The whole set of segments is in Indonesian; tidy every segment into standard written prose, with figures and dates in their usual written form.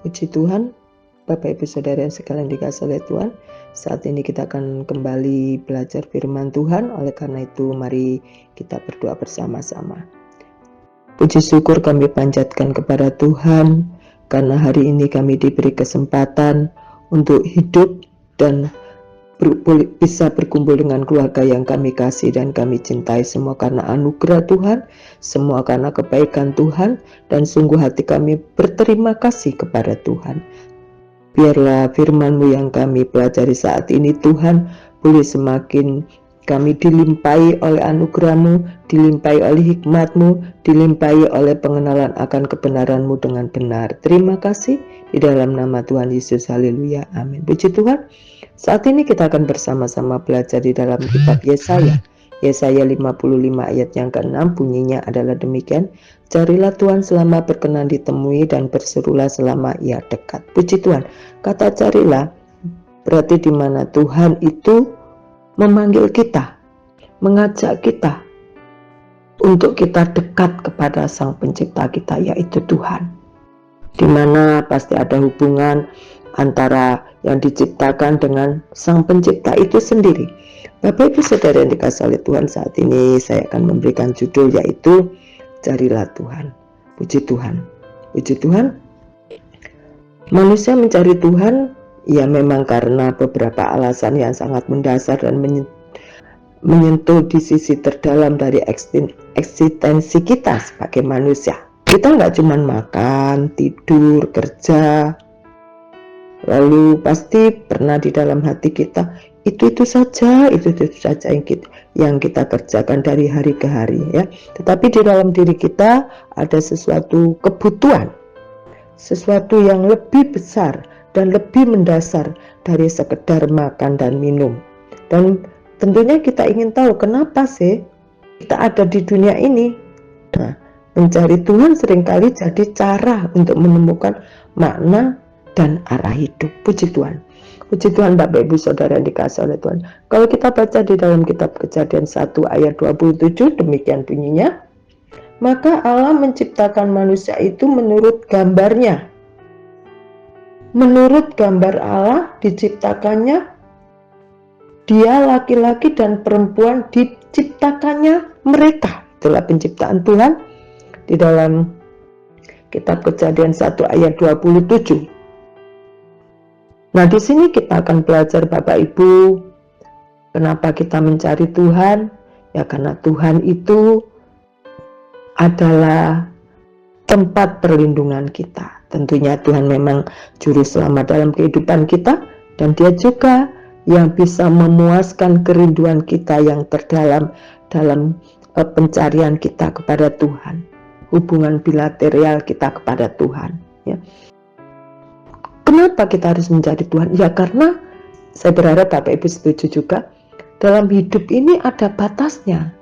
Puji Tuhan, Bapak Ibu Saudara yang sekalian dikasihi oleh Tuhan. Saat ini kita akan kembali belajar firman Tuhan. Oleh karena itu mari kita berdoa bersama-sama. Puji syukur kami panjatkan kepada Tuhan karena hari ini kami diberi kesempatan untuk hidup dan bisa berkumpul dengan keluarga yang kami kasih dan kami cintai, semua karena anugerah Tuhan, semua karena kebaikan Tuhan, dan sungguh hati kami berterima kasih kepada Tuhan. Biarlah firman-Mu yang kami pelajari saat ini Tuhan boleh semakin kami dilimpahi oleh anugerah-Mu, dilimpahi oleh hikmat-Mu, dilimpahi oleh pengenalan akan kebenaran-Mu dengan benar. Terima kasih di dalam nama Tuhan Yesus. Haleluya. Amin. Puji Tuhan. Saat ini kita akan bersama-sama belajar di dalam kitab Yesaya. Yesaya 55 ayat yang ke-6 bunyinya adalah demikian. Carilah Tuhan selama berkenan ditemui dan berserulah selama ia dekat. Puji Tuhan. Kata carilah berarti di mana Tuhan itu memanggil kita, mengajak kita untuk kita dekat kepada Sang Pencipta kita, yaitu Tuhan. Di mana pasti ada hubungan antara yang diciptakan dengan Sang Pencipta itu sendiri. Bapak Ibu Saudara yang dikasihi oleh Tuhan, saat ini saya akan memberikan judul yaitu Carilah Tuhan. Puji Tuhan. Puji Tuhan. Manusia mencari Tuhan ya memang karena beberapa alasan yang sangat mendasar dan menyentuh di sisi terdalam dari eksistensi kita sebagai manusia. Kita nggak cuma makan, tidur, kerja, lalu pasti pernah di dalam hati kita itu saja yang kita kerjakan dari hari ke hari ya. Tetapi di dalam diri kita ada sesuatu kebutuhan, sesuatu yang lebih besar dan lebih mendasar dari sekedar makan dan minum. Dan tentunya kita ingin tahu kenapa sih kita ada di dunia ini. Nah, mencari Tuhan seringkali jadi cara untuk menemukan makna dan arah hidup. Puji Tuhan. Puji Tuhan Bapak Ibu Saudara yang dikasihi oleh Tuhan. Kalau kita baca di dalam kitab Kejadian 1 ayat 27 demikian bunyinya. Maka Allah menciptakan manusia itu menurut gambarnya. Menurut gambar Allah diciptakannya dia laki-laki dan perempuan diciptakannya mereka. Itulah penciptaan Tuhan di dalam kitab Kejadian 1 ayat 27. Nah, di sini kita akan belajar Bapak Ibu, kenapa kita mencari Tuhan? Ya karena Tuhan itu adalah tempat perlindungan kita. Tentunya Tuhan memang juru selamat dalam kehidupan kita, dan Dia juga yang bisa memuaskan kerinduan kita yang terdalam dalam pencarian kita kepada Tuhan, hubungan bilateral kita kepada Tuhan ya. Kenapa kita harus mencari Tuhan? Ya karena saya berharap Bapak Ibu setuju juga, dalam hidup ini ada batasnya.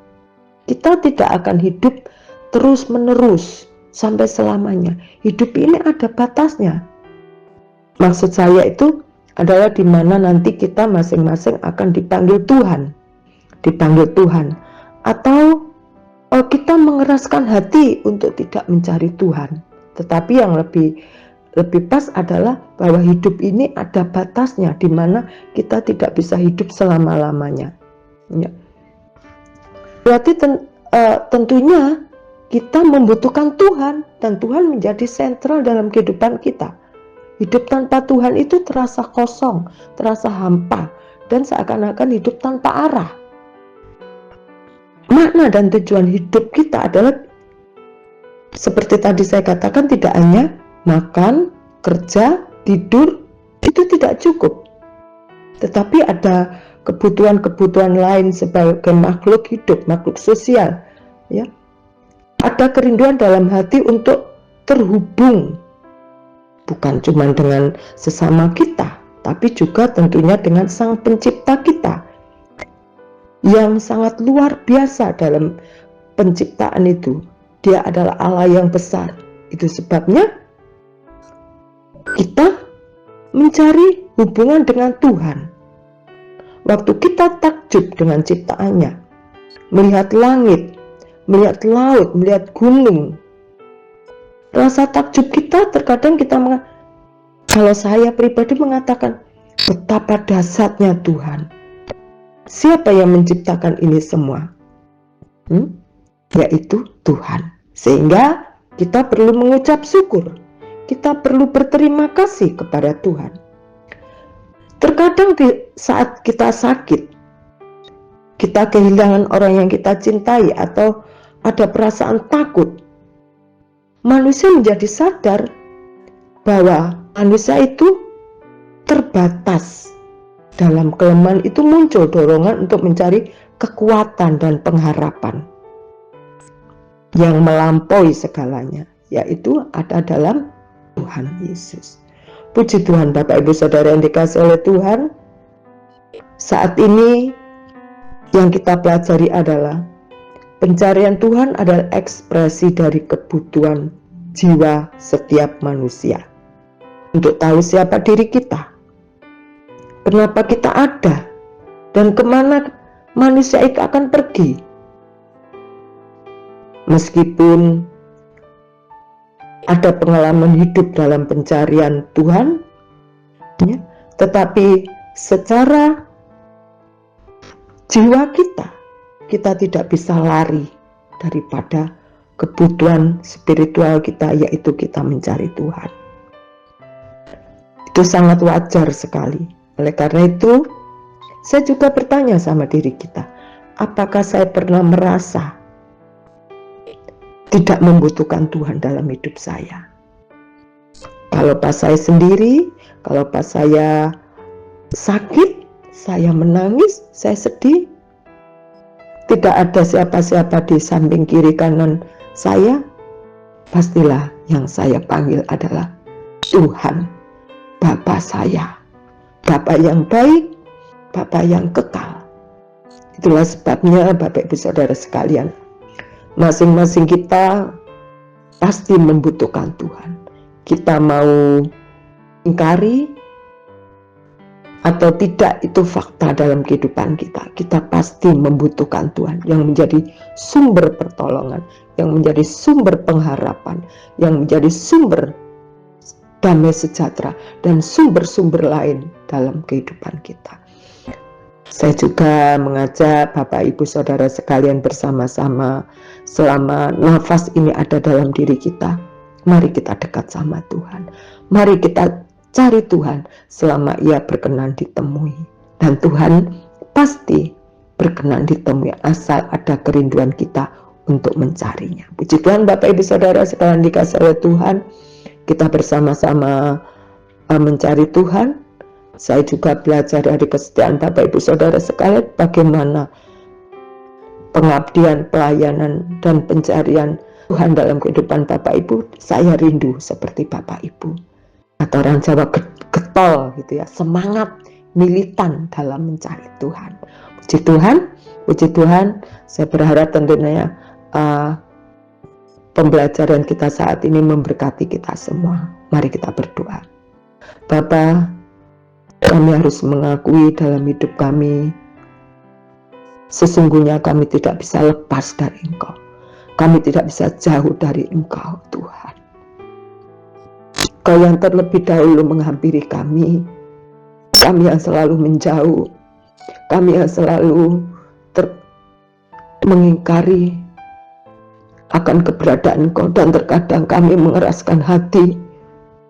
Kita tidak akan hidup terus menerus sampai selamanya. Hidup ini ada batasnya. Maksud saya itu adalah di mana nanti kita masing-masing akan dipanggil Tuhan. Dipanggil Tuhan. Atau kita mengeraskan hati untuk tidak mencari Tuhan. Tetapi yang lebih pas adalah bahwa hidup ini ada batasnya, di mana kita tidak bisa hidup selama-lamanya. Ya. Berarti tentunya kita membutuhkan Tuhan, dan Tuhan menjadi sentral dalam kehidupan kita. Hidup tanpa Tuhan itu terasa kosong, terasa hampa, dan seakan-akan hidup tanpa arah. Makna dan tujuan hidup kita adalah seperti tadi saya katakan, tidak hanya makan, kerja, tidur, itu tidak cukup. Tetapi ada kebutuhan-kebutuhan lain sebagai makhluk hidup, makhluk sosial. Ya. Ada kerinduan dalam hati untuk terhubung, bukan cuma dengan sesama kita, tapi juga tentunya dengan Sang Pencipta kita, yang sangat luar biasa dalam penciptaan itu. Dia adalah Allah yang besar. Itu sebabnya kita mencari hubungan dengan Tuhan. Waktu kita takjub dengan ciptaannya, melihat langit, melihat laut, melihat gunung, rasa takjub kita terkadang kita Kalau saya pribadi mengatakan, betapa dahsyatnya Tuhan. Siapa yang menciptakan ini semua? Yaitu Tuhan. Sehingga kita perlu mengucap syukur. Kita perlu berterima kasih kepada Tuhan. Terkadang saat kita sakit, kita kehilangan orang yang kita cintai, atau ada perasaan takut, manusia menjadi sadar bahwa manusia itu terbatas. Dalam kelemahan itu muncul dorongan untuk mencari kekuatan dan pengharapan yang melampaui segalanya, yaitu ada dalam Tuhan Yesus. Puji Tuhan, Bapak Ibu Saudara yang dikasihi oleh Tuhan. Saat ini yang kita pelajari adalah pencarian Tuhan adalah ekspresi dari kebutuhan jiwa setiap manusia untuk tahu siapa diri kita, kenapa kita ada, dan kemana manusia itu akan pergi. Meskipun ada pengalaman hidup dalam pencarian Tuhan, tetapi secara jiwa kita tidak bisa lari daripada kebutuhan spiritual kita, yaitu kita mencari Tuhan. Itu sangat wajar sekali. Oleh karena itu, saya juga bertanya sama diri kita, apakah saya pernah merasa tidak membutuhkan Tuhan dalam hidup saya? Kalau pas saya sendiri, kalau pas saya sakit, saya menangis, saya sedih, tidak ada siapa-siapa di samping kiri kanan saya, pastilah yang saya panggil adalah Tuhan, Bapa saya, Bapa yang baik, Bapa yang kekal. Itulah sebabnya Bapak Ibu Saudara sekalian, masing-masing kita pasti membutuhkan Tuhan. Kita mau ingkari atau tidak, itu fakta dalam kehidupan kita. Kita pasti membutuhkan Tuhan yang menjadi sumber pertolongan, yang menjadi sumber pengharapan, yang menjadi sumber damai sejahtera, dan sumber-sumber lain dalam kehidupan kita. Saya juga mengajak Bapak Ibu Saudara sekalian bersama-sama, selama nafas ini ada dalam diri kita, mari kita dekat sama Tuhan. Mari kita cari Tuhan selama Ia berkenan ditemui. Dan Tuhan pasti berkenan ditemui asal ada kerinduan kita untuk mencarinya. Puji Tuhan, Bapak Ibu Saudara sekalian dikasihi oleh Tuhan, kita bersama-sama mencari Tuhan. Saya juga belajar dari kesetiaan Bapak Ibu Saudara sekalian, bagaimana pengabdian, pelayanan, dan pencarian Tuhan dalam kehidupan Bapak Ibu. Saya rindu seperti Bapak Ibu, atau orang Jawa getol gitu ya, semangat militan dalam mencari Tuhan. Puji Tuhan, puji Tuhan. Saya berharap tentunya pembelajaran kita saat ini memberkati kita semua. Mari kita berdoa. Bapa, kami harus mengakui dalam hidup kami, sesungguhnya kami tidak bisa lepas dari Engkau. Kami tidak bisa jauh dari Engkau, Tuhan. Kau yang terlebih dahulu menghampiri kami yang selalu menjauh, kami yang selalu mengingkari akan keberadaan Engkau, dan terkadang kami mengeraskan hati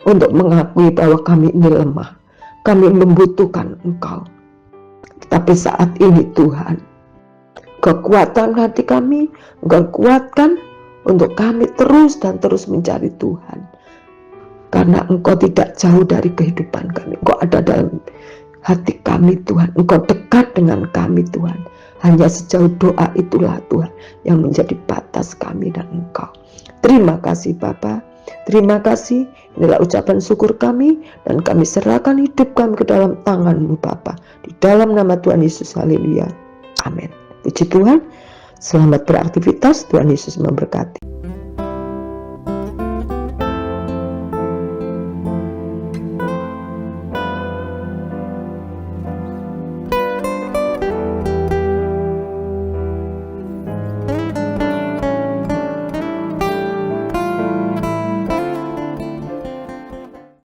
untuk mengakui bahwa kami ini lemah, kami membutuhkan Engkau. Tapi saat ini Tuhan, kekuatan hati kami Engkau kuatkan untuk kami terus dan terus mencari Tuhan. Karena Engkau tidak jauh dari kehidupan kami, Engkau ada dalam hati kami Tuhan, Engkau dekat dengan kami Tuhan. Hanya sejauh doa itulah Tuhan yang menjadi batas kami dan Engkau. Terima kasih Bapa, terima kasih. Inilah ucapan syukur kami, dan kami serahkan hidup kami ke dalam tangan-Mu Bapa. Di dalam nama Tuhan Yesus, haleluya, amin. Puji Tuhan, selamat beraktivitas, Tuhan Yesus memberkati.